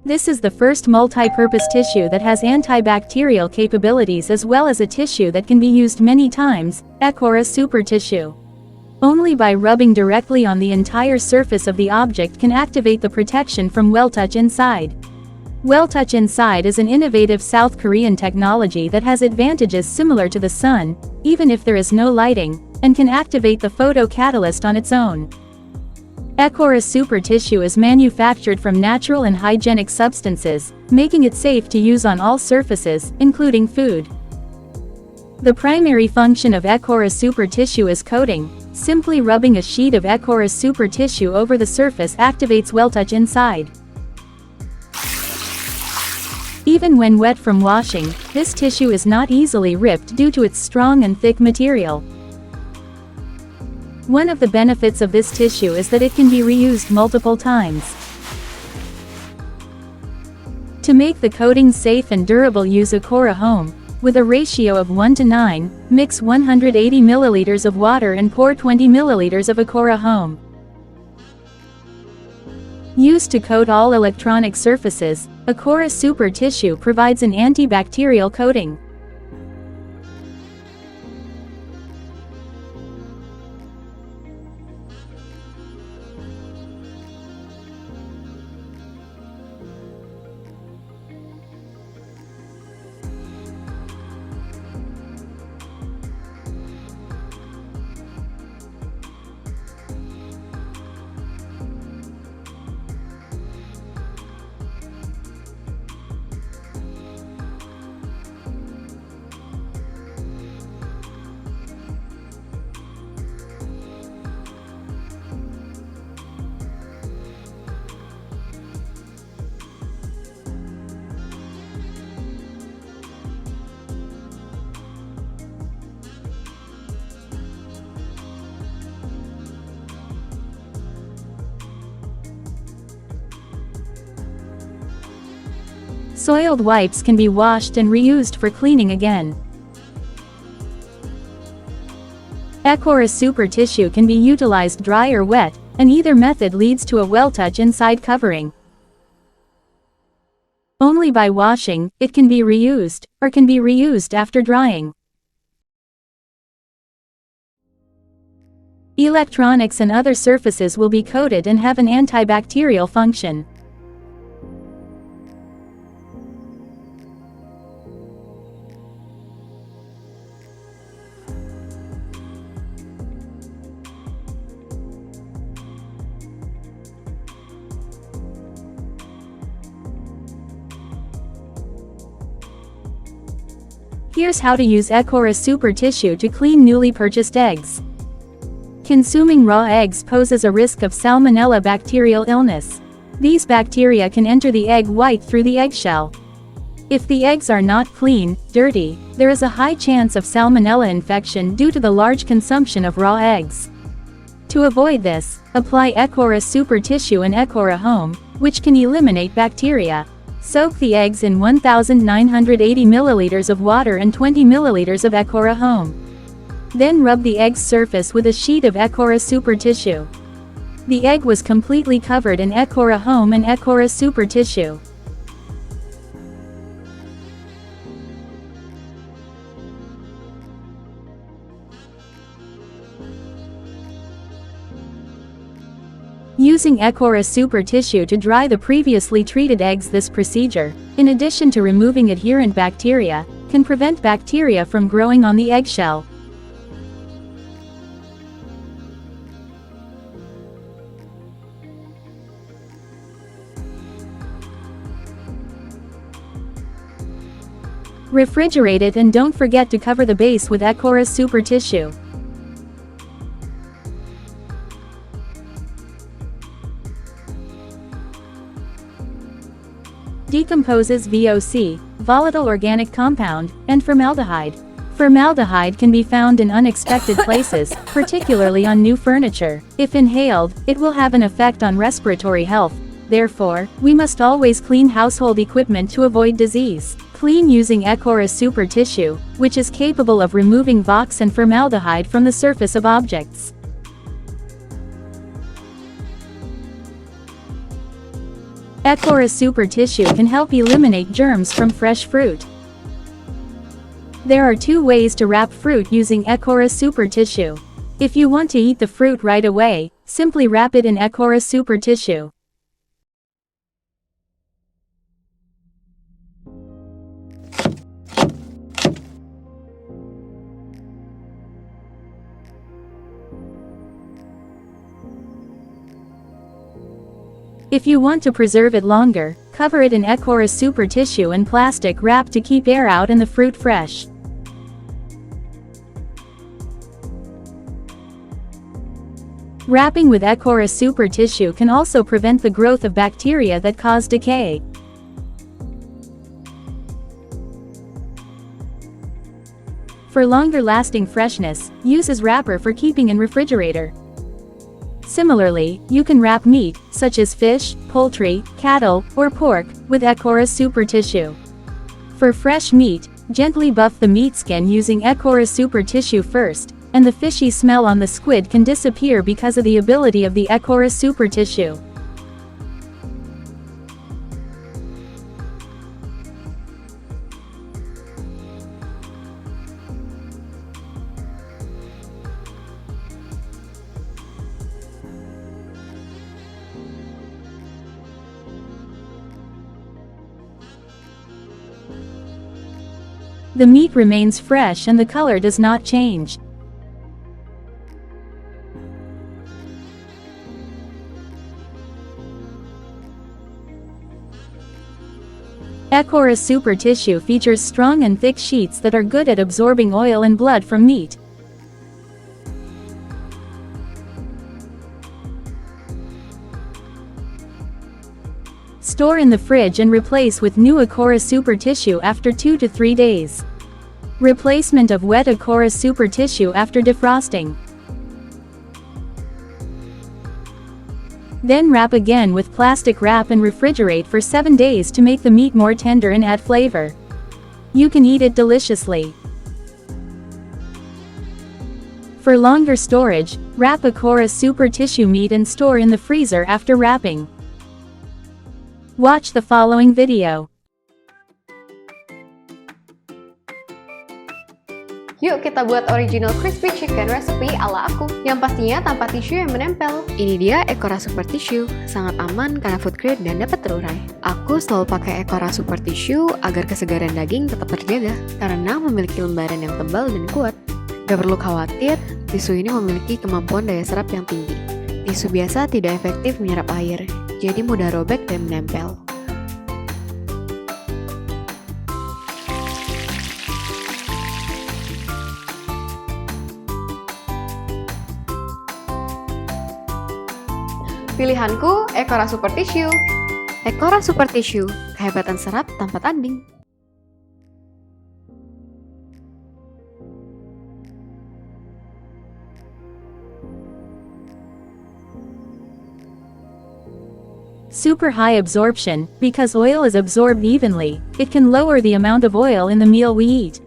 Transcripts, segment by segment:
This is the first multi-purpose tissue that has antibacterial capabilities as well as a tissue that can be used many times, Ecora Super Tissue. Only by rubbing directly on the entire surface of the object can activate the protection from WellTouch Inside. WellTouch Inside is an innovative South Korean technology that has advantages similar to the sun, even if there is no lighting, and can activate the photocatalyst on its own. Ecora Super Tissue is manufactured from natural and hygienic substances, making it safe to use on all surfaces, including food. The primary function of Ecora Super Tissue is coating. Simply rubbing a sheet of Ecora Super Tissue over the surface activates WellTouch Inside. Even when wet from washing, this tissue is not easily ripped due to its strong and thick material. One of the benefits of this tissue is that it can be reused multiple times. To make the coating safe and durable, use Ecora Home. With a ratio of 1:9, mix 180 ml of water and pour 20 ml of Ecora Home. Used to coat all electronic surfaces, Ecora Super Tissue provides an antibacterial coating. Soiled wipes can be washed and reused for cleaning again. Ecora Super Tissue can be utilized dry or wet, and either method leads to a WellTouch Inside covering. Only by washing, it can be reused, or can be reused after drying. Electronics and other surfaces will be coated and have an antibacterial function. Here's how to use Ecora Super Tissue to clean newly purchased eggs. Consuming raw eggs poses a risk of Salmonella bacterial illness. These bacteria can enter the egg white through the eggshell. If the eggs are not clean, dirty, there is a high chance of Salmonella infection due to the large consumption of raw eggs. To avoid this, apply Ecora Super Tissue and Ecora Home, which can eliminate bacteria. Soak the eggs in 1,980 ml of water and 20 ml of Ecora Home. Then rub the egg's surface with a sheet of Ecora Super Tissue. The egg was completely covered in Ecora Home and Ecora Super Tissue. Using Ecora Super Tissue to dry the previously treated eggs. This procedure, in addition to removing adherent bacteria, can prevent bacteria from growing on the eggshell. Refrigerate it and don't forget to cover the base with Ecora Super Tissue. Decomposes VOC, volatile organic compound, and formaldehyde. Formaldehyde can be found in unexpected places, particularly on new furniture. If inhaled, it will have an effect on respiratory health. Therefore, we must always clean household equipment to avoid disease. Clean using Ecora Super Tissue, which is capable of removing VOC and formaldehyde from the surface of objects. Ecora Super Tissue can help eliminate germs from fresh fruit. There are 2 ways to wrap fruit using Ecora Super Tissue. If you want to eat the fruit right away, simply wrap it in Ecora Super Tissue. If you want to preserve it longer, cover it in Ecora Super Tissue and plastic wrap to keep air out and the fruit fresh. Wrapping with Ecora Super Tissue can also prevent the growth of bacteria that cause decay. For longer-lasting freshness, use as wrapper for keeping in refrigerator. Similarly, you can wrap meat, such as fish, poultry, cattle, or pork, with Ecora Super Tissue. For fresh meat, gently buff the meat skin using Ecora Super Tissue first, and the fishy smell on the squid can disappear because of the ability of the Ecora Super Tissue. The meat remains fresh and the color does not change. Ecora Super Tissue features strong and thick sheets that are good at absorbing oil and blood from meat. Store in the fridge and replace with new Ecora Super Tissue after 2 to 3 days. Replacement of wet Ecora Super Tissue after defrosting. Then wrap again with plastic wrap and refrigerate for 7 days to make the meat more tender and add flavor. You can eat it deliciously. For longer storage, wrap Ecora Super Tissue meat and store in the freezer after wrapping. Watch the following video. Yuk kita buat original crispy chicken recipe ala aku, yang pastinya tanpa tisu yang menempel. Ini dia Ecora Super Tissue, sangat aman karena food grade dan dapat terurai. Aku selalu pakai Ecora Super Tissue agar kesegaran daging tetap terjaga, karena memiliki lembaran yang tebal dan kuat. Gak perlu khawatir, tisu ini memiliki kemampuan daya serap yang tinggi. Tisu biasa tidak efektif menyerap air, jadi mudah robek dan menempel. Pilihanku, Ecora Super Tissue. Ecora Super Tissue, kehebatan serap tanpa tanding. Super high absorption, because oil is absorbed evenly, it can lower the amount of oil in the meal we eat.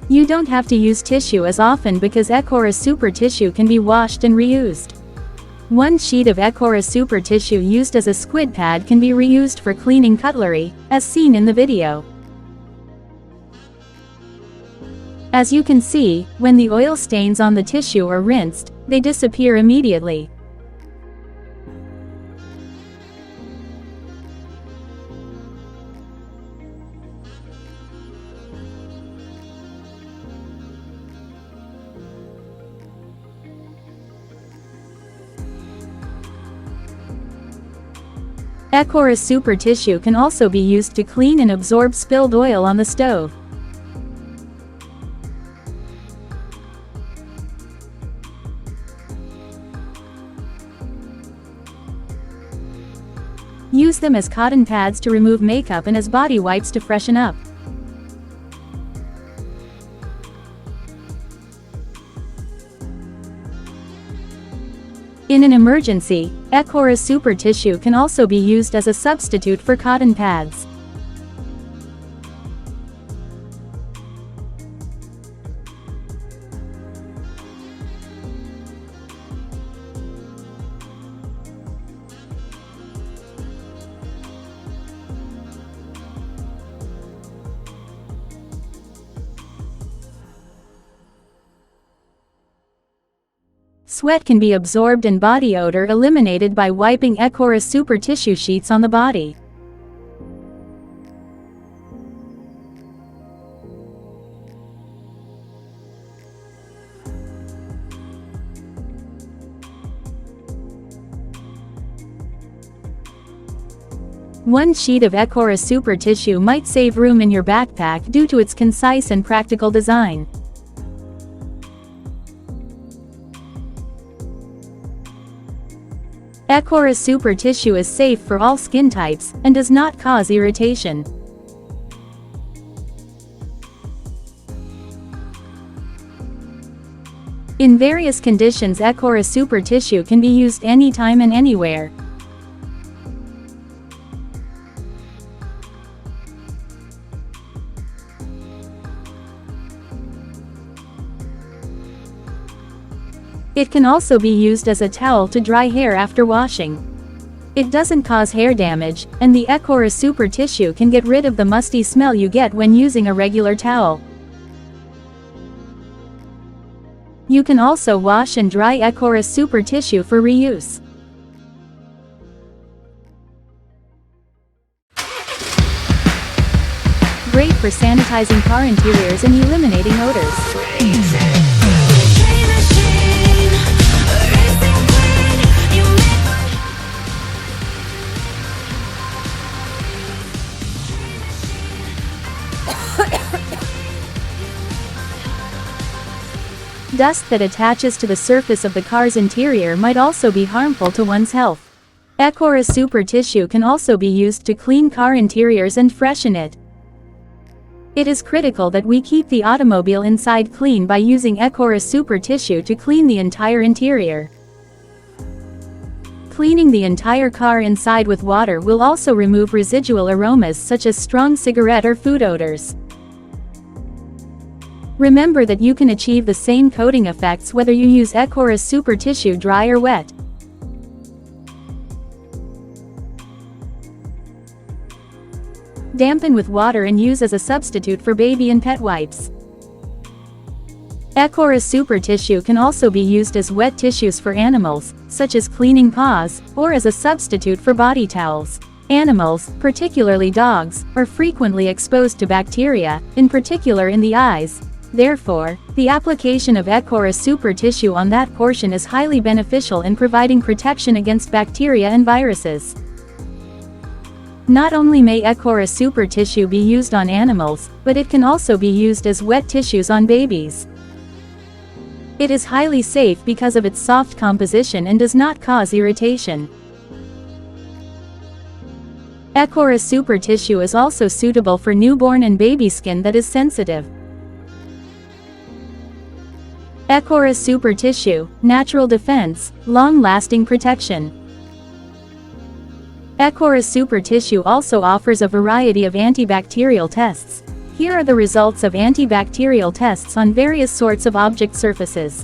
You don't have to use tissue as often because Ecora Super Tissue can be washed and reused. One sheet of Ecora Super Tissue used as a squid pad can be reused for cleaning cutlery, as seen in the video. As you can see, when the oil stains on the tissue are rinsed, they disappear immediately. Ecora Super Tissue can also be used to clean and absorb spilled oil on the stove. Use them as cotton pads to remove makeup and as body wipes to freshen up. In an emergency, Ecora Super Tissue can also be used as a substitute for cotton pads. Sweat can be absorbed and body odor eliminated by wiping Ecora Super Tissue sheets on the body. One sheet of Ecora Super Tissue might save room in your backpack due to its concise and practical design. Ecora Super Tissue is safe for all skin types, and does not cause irritation. In various conditions, Ecora Super Tissue can be used anytime and anywhere. It can also be used as a towel to dry hair after washing. It doesn't cause hair damage, and the Ecora Super Tissue can get rid of the musty smell you get when using a regular towel. You can also wash and dry Ecora Super Tissue for reuse. Great for sanitizing car interiors and eliminating odors. Dust that attaches to the surface of the car's interior might also be harmful to one's health. Ecora Super Tissue can also be used to clean car interiors and freshen it. It is critical that we keep the automobile inside clean by using Ecora Super Tissue to clean the entire interior. Cleaning the entire car inside with water will also remove residual aromas such as strong cigarette or food odors. Remember that you can achieve the same coating effects whether you use Ecora Super Tissue dry or wet. Dampen with water and use as a substitute for baby and pet wipes. Ecora Super Tissue can also be used as wet tissues for animals, such as cleaning paws, or as a substitute for body towels. Animals, particularly dogs, are frequently exposed to bacteria, in particular in the eyes. Therefore, the application of Ecora Super Tissue on that portion is highly beneficial in providing protection against bacteria and viruses. Not only may Ecora Super Tissue be used on animals, but it can also be used as wet tissues on babies. It is highly safe because of its soft composition and does not cause irritation. Ecora Super Tissue is also suitable for newborn and baby skin that is sensitive. Ecora Super Tissue, natural defense, long-lasting protection. Ecora Super Tissue also offers a variety of antibacterial tests. Here are the results of antibacterial tests on various sorts of object surfaces.